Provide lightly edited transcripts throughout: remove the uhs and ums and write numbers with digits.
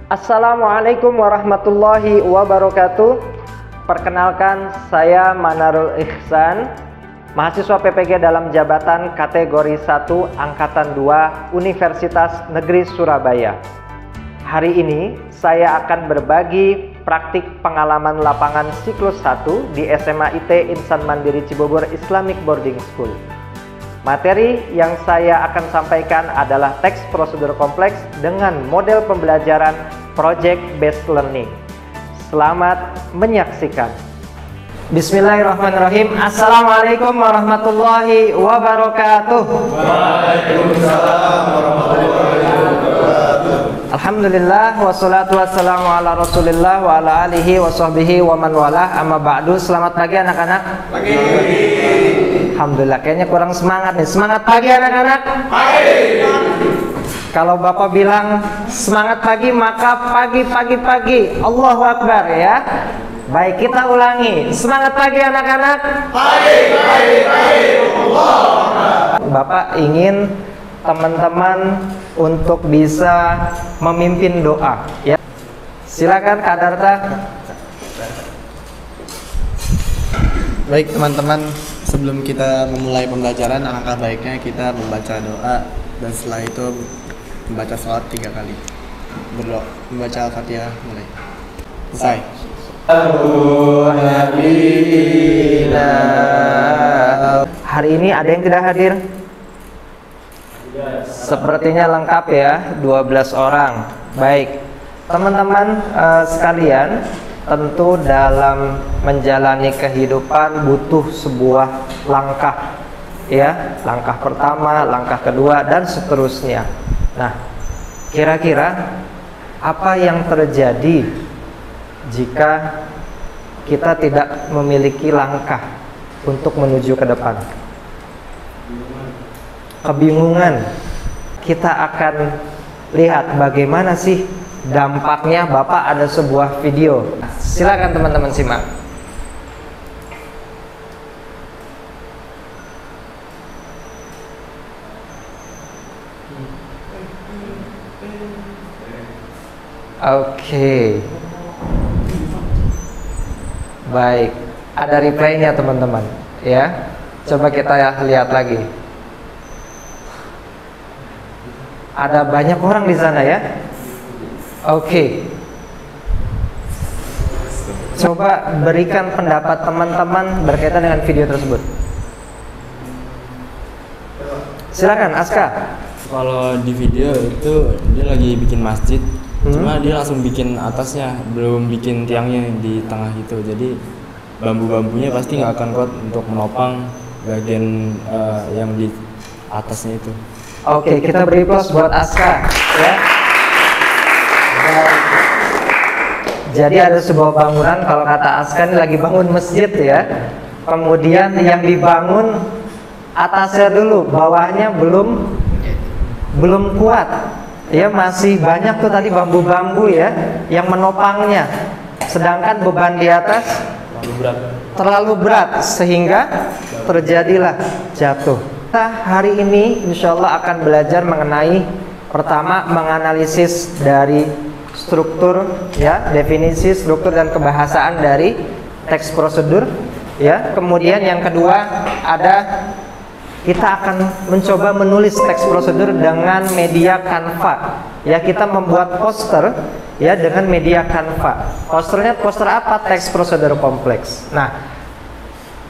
Assalamualaikum warahmatullahi wabarakatuh. Perkenalkan, saya Manarul Ihsan, mahasiswa PPG dalam jabatan kategori 1 Angkatan 2 Universitas Negeri Surabaya. Hari ini saya akan berbagi praktik pengalaman lapangan siklus 1 di SMA IT Insan Mandiri Cibubur Islamic Boarding School. Materi yang saya akan sampaikan adalah teks prosedur kompleks dengan model pembelajaran Project Based Learning. Selamat menyaksikan. Bismillahirrahmanirrahim. Assalamualaikum warahmatullahi wabarakatuh. Waalaikumsalam warahmatullahi wabarakatuh. Alhamdulillah wassalatu wassalamu ala Rasulillah wa ala alihi wa sahbihi wa man walah. Amma ba'du. Selamat pagi anak-anak. Pagi. Alhamdulillah, kayaknya kurang semangat nih. Semangat pagi anak-anak. Pagi. Kalau Bapak bilang semangat pagi, maka pagi. Allahu Akbar ya. Baik, kita ulangi. Semangat pagi anak-anak. Pagi. Allah. Bapak ingin teman-teman untuk bisa memimpin doa ya. Silakan Kak Darta. Baik teman-teman, sebelum kita memulai pembelajaran, alangkah baiknya kita membaca doa dan setelah itu membaca salat 3 kali. Berdoa, membaca Al-Fatihah mulai. Selesai. Hari ini ada yang tidak hadir? Sepertinya lengkap ya, 12 orang. Baik, teman-teman sekalian, tentu dalam menjalani kehidupan butuh sebuah langkah ya, langkah pertama, langkah kedua dan seterusnya. Nah, kira-kira apa yang terjadi jika kita tidak memiliki langkah untuk menuju ke depan? Kebingungan. Kita akan lihat bagaimana sih dampaknya. Bapak ada sebuah video. Silakan teman-teman simak. Oke. Baik, ada replaynya teman-teman ya. Coba kita lihat lagi. Ada banyak orang di sana ya. Oke. Coba berikan pendapat teman-teman berkaitan dengan video tersebut. Silakan Aska. Kalau di video itu dia lagi bikin masjid, cuma dia langsung bikin atasnya, belum bikin tiangnya di tengah itu. Jadi bambu-bambunya pasti nggak akan kuat untuk menopang bagian yang di atasnya itu. Oke, kita beri plus buat Aska ya. Jadi ada sebuah bangunan, kalau kata Aska ini lagi bangun masjid ya. Kemudian yang dibangun atasnya dulu, bawahnya belum kuat ya, masih banyak tuh tadi bambu-bambu ya yang menopangnya, sedangkan beban di atas terlalu berat sehingga terjadilah jatuh. Kita hari ini insya Allah akan belajar mengenai, pertama, menganalisis dari struktur ya, definisi, struktur dan kebahasaan dari teks prosedur ya. Kemudian yang kedua ada, kita akan mencoba menulis teks prosedur dengan media Canva ya. Kita membuat poster ya dengan media Canva. Posternya poster apa? Teks prosedur kompleks. Nah,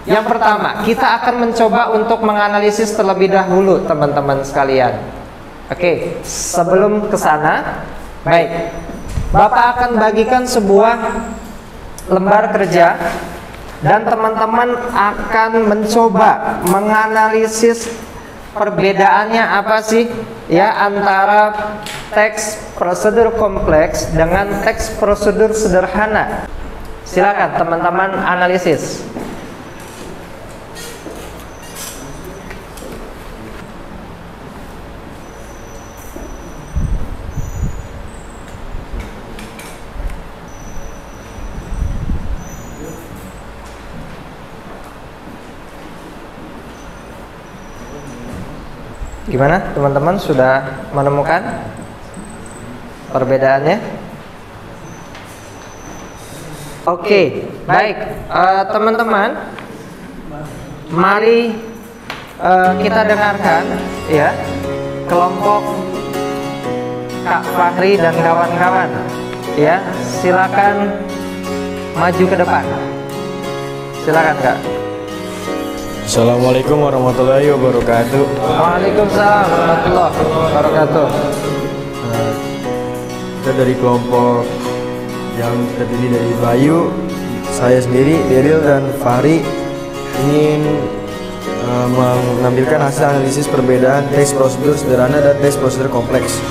yang pertama kita akan mencoba untuk menganalisis terlebih dahulu teman-teman sekalian. Oke, sebelum ke sana, baik, Bapak akan bagikan sebuah lembar kerja dan teman-teman akan mencoba menganalisis perbedaannya apa sih ya antara teks prosedur kompleks dengan teks prosedur sederhana. Silakan teman-teman analisis. Gimana teman-teman, sudah menemukan perbedaannya? Oke, baik teman-teman, mari kita dengarkan ya kelompok Kak Fahri dan kawan-kawan. Ya, silakan maju ke depan. Silakan Kak. Assalamualaikum warahmatullahi wabarakatuh. Waalaikumsalam warahmatullahi wabarakatuh. Kita dari kelompok yang terdiri dari Bayu, saya sendiri, Deril dan Fahri ingin menampilkan hasil analisis perbedaan teks prosedur sederhana dan teks prosedur kompleks.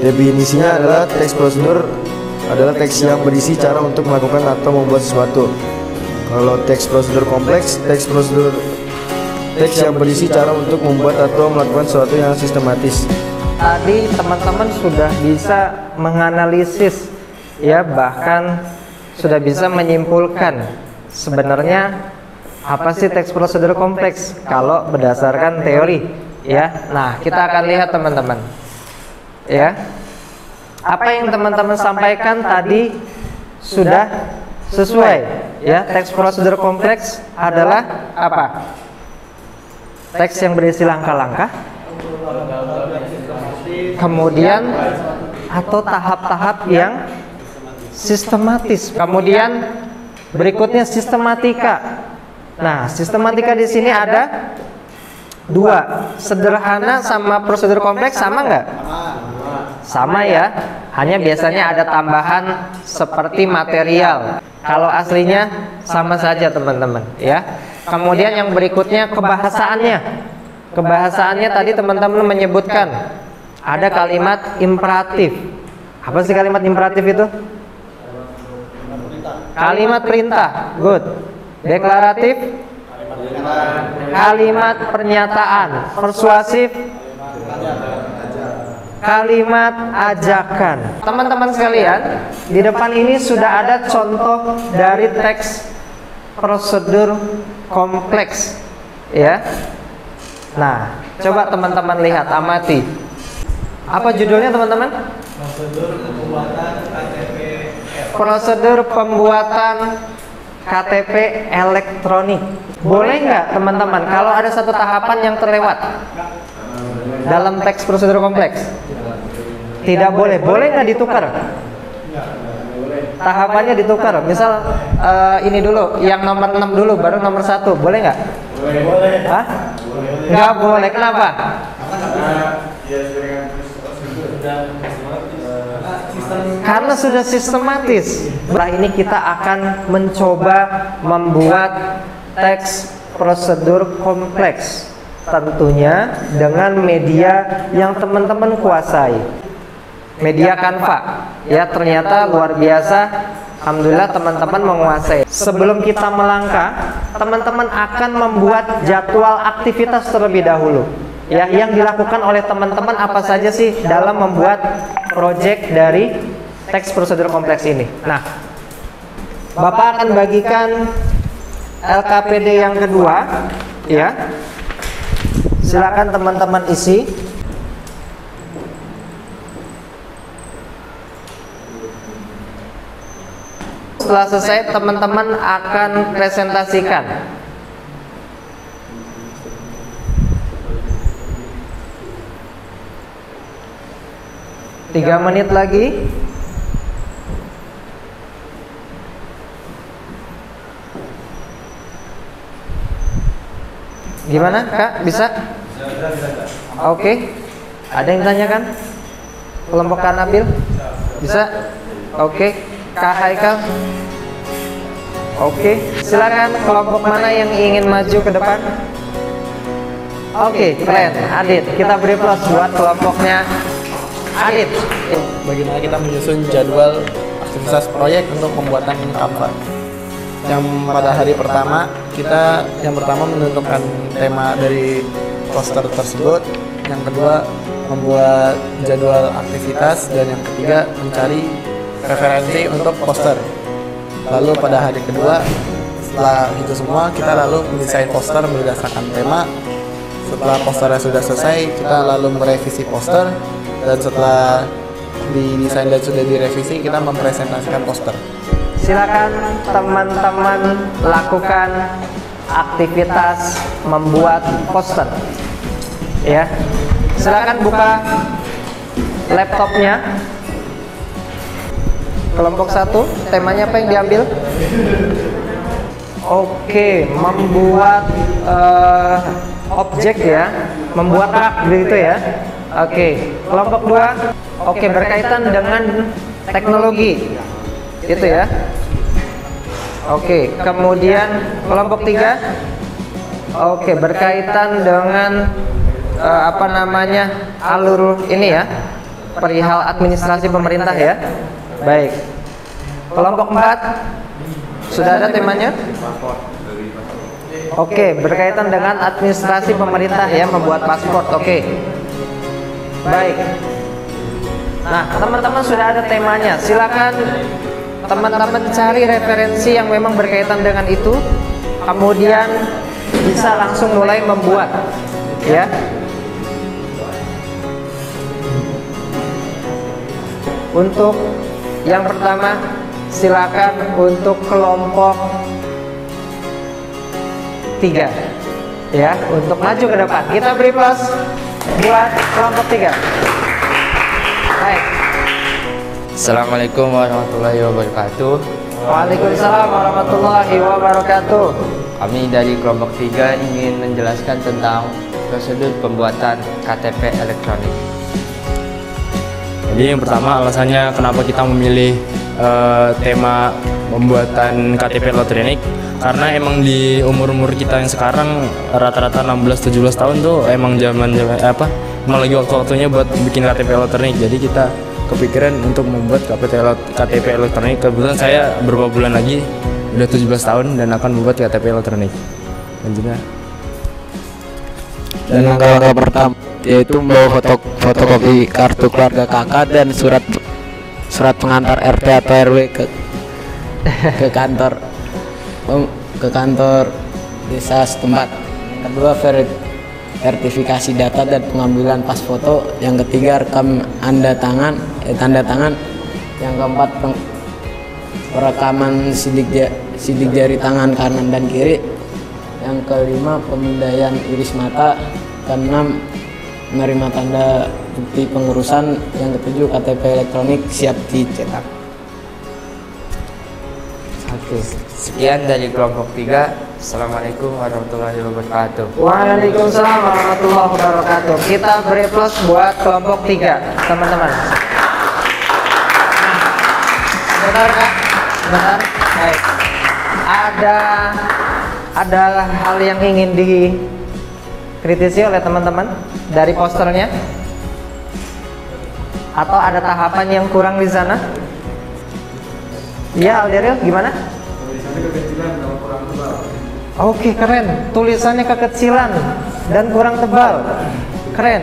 Definisinya adalah teks prosedur adalah teks yang berisi cara untuk melakukan atau membuat sesuatu. Kalau teks prosedur kompleks, teks yang berisi cara untuk membuat atau melakukan sesuatu yang sistematis. Tadi teman-teman sudah bisa menganalisis ya, bahkan sudah bisa menyimpulkan sebenarnya apa sih teks prosedur kompleks kalau berdasarkan teori ya. Nah, kita akan lihat teman-teman ya, apa yang teman-teman sampaikan tadi sudah sesuai ya. Teks prosedur kompleks adalah apa? Teks yang berisi langkah-langkah, kemudian atau tahap-tahap yang sistematis. Kemudian berikutnya sistematika. Nah, sistematika di sini ada dua, sederhana sama prosedur kompleks, sama nggak? Sama ya, hanya biasanya ada tambahan seperti material. Kalau aslinya sama saja teman-teman ya. Kemudian yang berikutnya kebahasaannya. Kebahasaannya tadi teman-teman menyebutkan ada kalimat imperatif. Apa sih kalimat imperatif itu? Kalimat perintah. Good. Deklaratif, kalimat pernyataan. Persuasif, kalimat ajakan. Teman-teman sekalian, di depan ini sudah ada contoh dari teks prosedur kompleks ya. Nah, coba teman-teman lihat, amati. Apa judulnya teman-teman? Prosedur pembuatan KTP elektronik. Boleh nggak teman-teman kalau ada satu tahapan yang terlewat dalam teks prosedur kompleks? Tidak boleh. Boleh nggak ditukar? Tahapannya ditukar. Misal ini dulu, yang nomor 6 dulu, baru nomor 1. Boleh nggak? Boleh. Hah? Nggak boleh. Kenapa? Karena sudah sistematis. Setelah ini kita akan mencoba membuat teks prosedur kompleks, tentunya dengan media yang teman-teman kuasai. Media Canva ya, ternyata luar biasa. Alhamdulillah teman-teman menguasai. Sebelum kita melangkah, teman-teman akan membuat jadwal aktivitas terlebih dahulu ya, yang dilakukan oleh teman-teman apa saja sih dalam membuat project dari teks prosedur kompleks ini. Nah, Bapak akan bagikan LKPD yang kedua ya. Silakan teman-teman isi. Setelah selesai teman-teman akan presentasikan. Tiga menit lagi. Gimana Kak? Bisa? Oke. Ada yang tanyakan? Kelompok Kanabil? Bisa? Oke. Kak Haikal? Oke. Silakan, kelompok mana yang ingin maju ke depan? Oke, keren. Adit, kita beri plus buat kelompoknya Adit. Bagaimana kita menyusun jadwal aktivitas proyek untuk pembuatan Canva. Yang pada hari pertama kita menentukan tema dari poster tersebut. Yang kedua membuat jadwal aktivitas, dan yang ketiga mencari referensi untuk poster. Lalu pada hari kedua setelah itu semua kita lalu mendesain poster berdasarkan tema. Setelah posternya sudah selesai, kita lalu merevisi poster, dan setelah didesain dan sudah direvisi, kita mempresentasikan poster. silakan teman-teman lakukan aktivitas membuat poster. Ya, silakan buka laptopnya. Kelompok 1, temanya apa yang diambil? Oke, membuat objek ya, membuat rak begitu ya. Oke, kelompok 2, oke, berkaitan dengan teknologi, itu ya. Oke, kemudian kelompok 3, oke, berkaitan dengan apa namanya, alur ini ya, perihal administrasi pemerintah ya. Baik. Kelompok 4, sudah ada temanya? Oke, berkaitan dengan administrasi pemerintah ya, membuat paspor. Oke. Baik. Nah, teman-teman sudah ada temanya. Silakan teman-teman cari referensi yang memang berkaitan dengan itu, kemudian bisa langsung mulai membuat ya. Untuk yang pertama, silakan untuk kelompok 3 ya, untuk maju ke depan. Kita beri plus buat kelompok 3. Baik. Assalamualaikum warahmatullahi wabarakatuh. Waalaikumsalam warahmatullahi wabarakatuh. Kami dari kelompok 3 ingin menjelaskan tentang prosedur pembuatan KTP elektronik. Jadi yang pertama, alasannya kenapa kita memilih tema pembuatan KTP elektronik, karena emang di umur-umur kita yang sekarang rata-rata 16-17 tahun tuh emang emang lagi waktu-waktunya buat bikin KTP elektronik. Jadi kita kepikiran untuk membuat KTP elektronik. Kebetulan saya beberapa bulan lagi udah 17 tahun dan akan membuat KTP elektronik. Dan langkah pertama yaitu membawa fotokopi kartu keluarga kakak dan surat pengantar RT atau RW ke kantor desa setempat. Kedua, verifikasi data dan pengambilan pas foto. Yang ketiga, rekam tanda tangan. Yang keempat, perekaman sidik jari tangan kanan dan kiri. Yang kelima, pemindaian iris mata. Keenam, menerima tanda bukti pengurusan. Yang ketujuh, KTP elektronik siap dicetak. Oke, sekian dari kelompok 3. Assalamualaikum warahmatullahi wabarakatuh. Waalaikumsalam warahmatullahi wabarakatuh. Kita beri plus buat kelompok 3, teman-teman. Benar Kak? Benar? Baik. Ada hal yang ingin dikritisi oleh teman-teman dari posternya? Atau ada tahapan yang kurang di sana? Ya, Alderil, gimana? Tulisannya kekecilan dan kurang tebal. Oke, keren. Tulisannya kekecilan dan kurang tebal. Keren.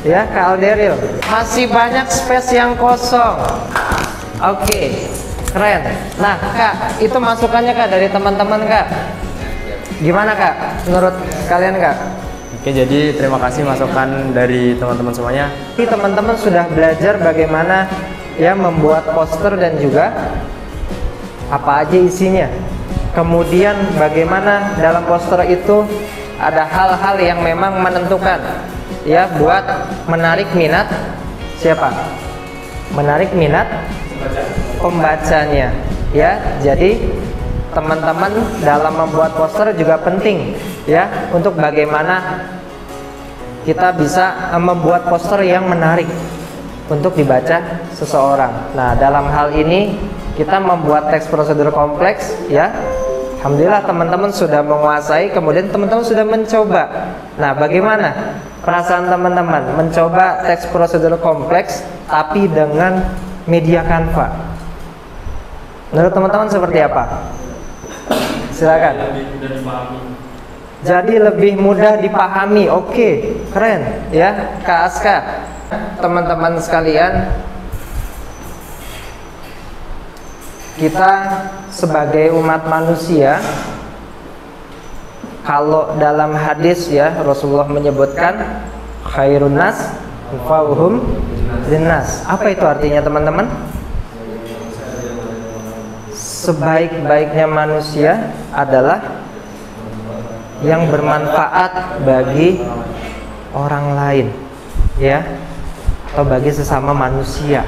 Ya, Kak Alderil. Masih banyak space yang kosong. Oke, keren. Nah, Kak, itu masukannya Kak dari teman-teman Kak. Gimana Kak? Menurut kalian Kak? Oke, jadi terima kasih masukan dari teman-teman semuanya. Teman-teman sudah belajar bagaimana ya membuat poster dan juga apa aja isinya. Kemudian bagaimana dalam poster itu ada hal-hal yang memang menentukan ya buat menarik minat siapa? Menarik minat pembacanya ya. Jadi teman-teman dalam membuat poster juga penting ya untuk bagaimana kita bisa membuat poster yang menarik untuk dibaca seseorang. Nah, dalam hal ini kita membuat teks prosedur kompleks ya. Alhamdulillah teman-teman sudah menguasai, kemudian teman-teman sudah mencoba. Nah, bagaimana perasaan teman-teman mencoba teks prosedur kompleks tapi dengan media Canva? Menurut teman-teman seperti apa? Silakan. Jadi lebih mudah dipahami. Oke, keren ya Kak Aska. Teman-teman sekalian, kita sebagai umat manusia, kalau dalam hadis ya Rasulullah menyebutkan khairun nas anfa'uhum linnas. Apa itu artinya teman-teman? sebaik-baiknya manusia adalah yang bermanfaat bagi orang lain, ya, atau bagi sesama manusia,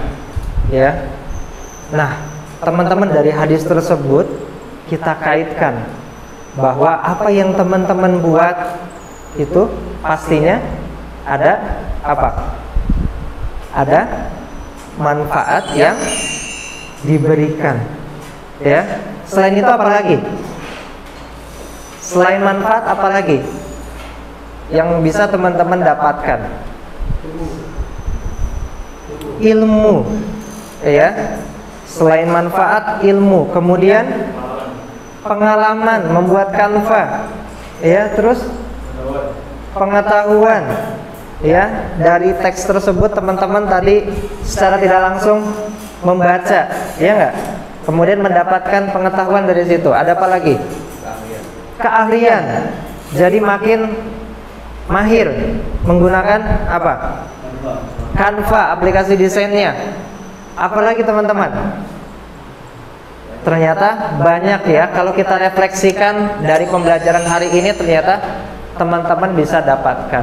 ya. Nah, teman-teman, dari hadis tersebut kita kaitkan bahwa apa yang teman-teman buat itu pastinya ada apa? Ada manfaat yang diberikan, ya. Selain itu apa lagi? Selain manfaat apa lagi yang bisa teman-teman dapatkan? Ilmu, ya. Selain manfaat, ilmu. Kemudian pengalaman, membuat kanva, ya. Terus pengetahuan, ya. Dari teks tersebut teman-teman tadi secara tidak langsung membaca, ya enggak? Kemudian mendapatkan pengetahuan dari situ. Ada apa lagi? Keahlian. Jadi makin mahir menggunakan apa? Canva, aplikasi desainnya. Apalagi teman-teman? Ternyata banyak, ya. Kalau kita refleksikan dari pembelajaran hari ini, ternyata teman-teman bisa dapatkan.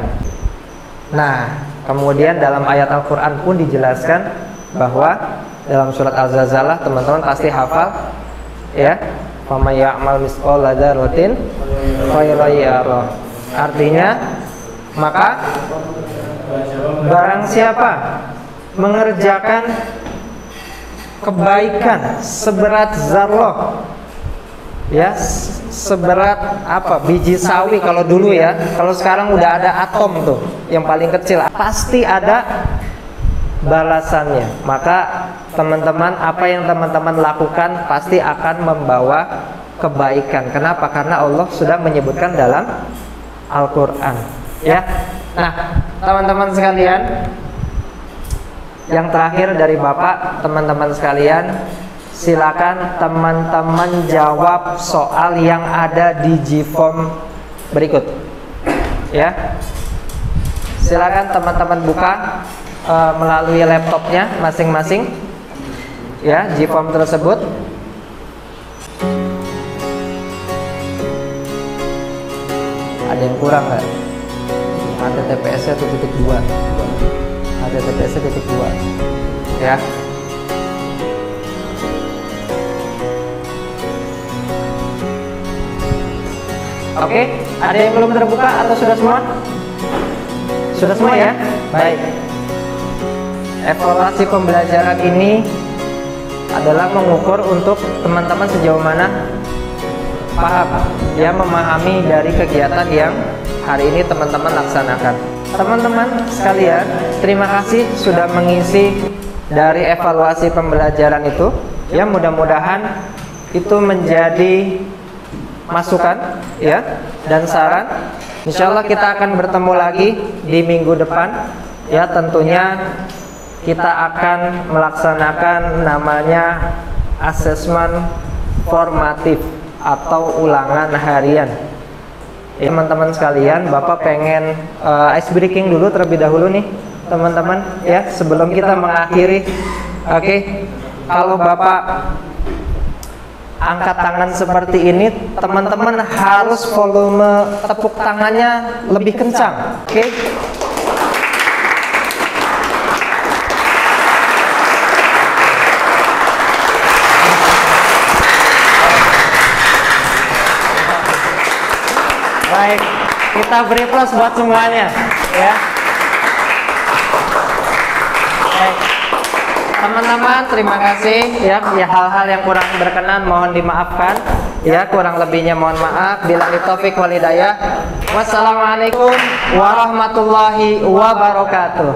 Nah, kemudian dalam ayat Al-Quran pun dijelaskan bahwa dalam surat Al-Zalzalah, teman-teman pasti hafal, ya. Faman ya'mal misqala dzarratin khairan yarah. Artinya, maka barang siapa mengerjakan kebaikan seberat zarrah, ya, seberat apa? Biji sawi kalau dulu, ya. Kalau sekarang udah ada atom tuh, yang paling kecil. Pasti ada balasannya. Maka teman-teman, apa yang teman-teman lakukan pasti akan membawa kebaikan. Kenapa? Karena Allah sudah menyebutkan dalam Al-Quran, ya. Nah, teman-teman sekalian, yang terakhir dari Bapak, teman-teman sekalian, silakan teman-teman jawab soal yang ada di G-form berikut, ya. Silakan teman-teman buka melalui laptopnya masing-masing, ya, G-form tersebut. Ada yang kurang nggak? HTTPS-nya .2, HTTPS-nya .2, ya. Oke, ada yang belum terbuka atau sudah semua? Sudah semua, ya? Baik. Evaluasi pembelajaran ini adalah mengukur untuk teman-teman sejauh mana paham, ya, memahami dari kegiatan yang hari ini teman-teman laksanakan. Teman-teman sekalian, terima kasih sudah mengisi dari evaluasi pembelajaran itu, ya. Mudah-mudahan itu menjadi masukan, ya, dan saran. Insya Allah kita akan bertemu lagi di minggu depan, ya. Tentunya kita akan melaksanakan namanya asesmen formatif atau ulangan harian. Ya, teman-teman sekalian, Bapak pengen ice breaking dulu terlebih dahulu nih, teman-teman, ya, sebelum kita mengakhiri. Oke. Kalau Bapak angkat tangan seperti ini, teman-teman harus volume tepuk tangannya lebih kencang, oke? Baik, kita beri plus buat semuanya, ya. Baik. Teman-teman, terima kasih, ya. Hal-hal yang kurang berkenan mohon dimaafkan, ya. Kurang lebihnya mohon maaf. Billahi taufik wal hidayah. Wassalamualaikum warahmatullahi wabarakatuh.